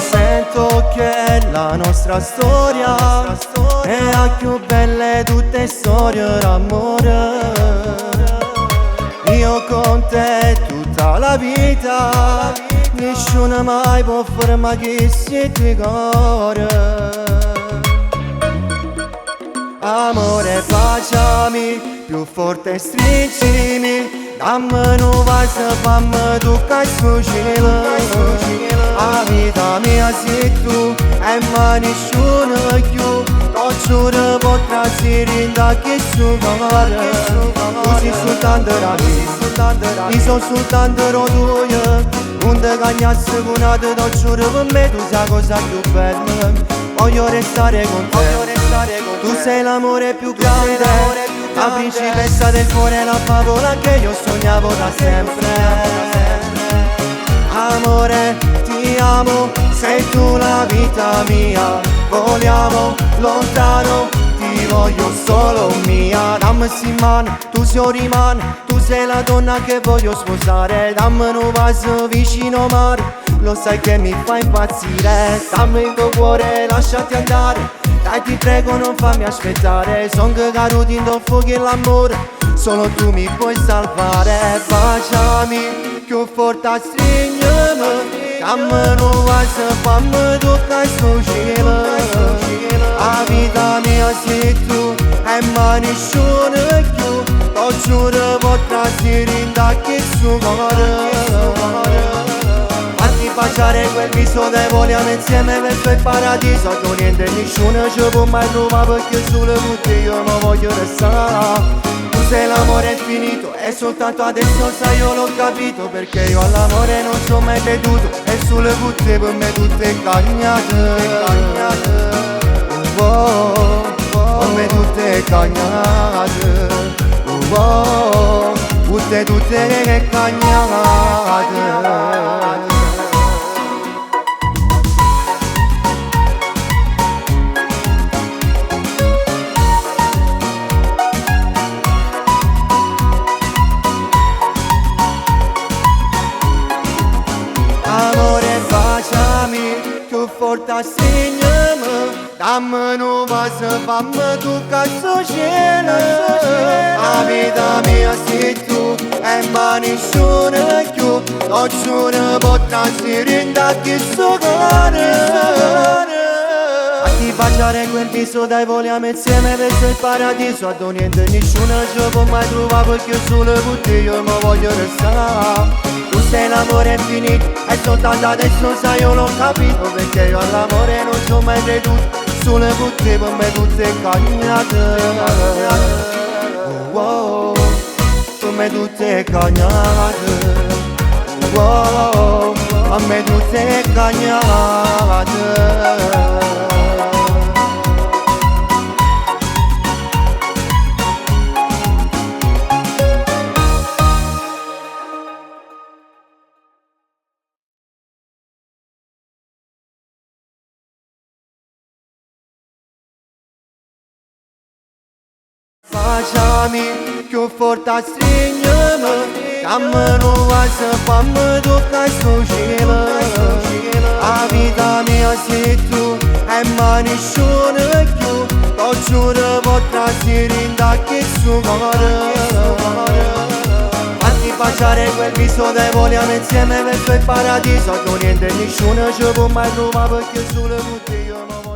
Sento che la nostra storia è la più bella di tutte storie d'amore. Io con te tutta la vita, nessuno mai può fermare che siete cuore. Amore, baciami, più forte stringimi, dammi un vaso, fammi toccare sul cielo. La vita mia sei tu e mai nessuno più, non giuro potrà essere da che su cuore. Tu sei soltanto la mia, io sono soltanto la tua. Non ti cagnassi con altro, non giuro per me tu sei la cosa più bella. Voglio restare con te, tu sei l'amore più grande, la principessa del cuore, la favola che io sognavo da sempre. Amore, ti amo, sei tu la vita mia, voliamo lontano, ti voglio solo mia. Dammi in mano, tu sei rimane, tu sei la donna che voglio sposare. Dammi un vaso vicino al mare, lo sai che mi fa impazzire. Dammi il tuo cuore, lasciati andare, dai ti prego non fammi aspettare. Son caduto in tuo fuoco e l'amore, solo tu mi puoi salvare. Baciami, più forte stringimi, dammi un vaso, fammi toccare sul cielo. La vita mia sei tu e mai nessuno più, non giuro potrà essere da che su cuore. Fatti baciare quel viso che vogliamo insieme verso il paradiso, tu niente e nessuno ci può mai trovare, perché solo con te io non voglio restare. Tu sei l'amore infinito e soltanto adesso sai io l'ho capito, perché io all'amore non ci ho mai creduto e sulle putte per me tutte cagnate. Per me tutte cagnate. Tutte cagnate. Amore, baciami, più forte stringimi, dammi un vaso, fammi toccare sul cielo. La vita mia sei tu e mai nessuno più, non giuro potrà essere da che su cuore. Fatti baciare quel viso, dai voliamo insieme verso il paradiso, a niente e nessuno ci può mai trovare, perché solo con te io mi voglio restare. Tu sei l'amore infinito e soltanto adesso sai io l'ho capito, perché io all'amore non ci ho mai creduto, solo con te per me tutte cagnate. Per me tutte cagnate. Per me tutte cagnate. Baciami, più forte stringimi, dammi un vaso, fammi toccare sul cielo. La vita mia sei tu e mai nessuno più, non giuro potrà essere da che su cuore. Fatti baciare quel viso che vogliamo insieme verso il paradiso, tu niente e nessuno ci può mai trovare, perché solo con te io non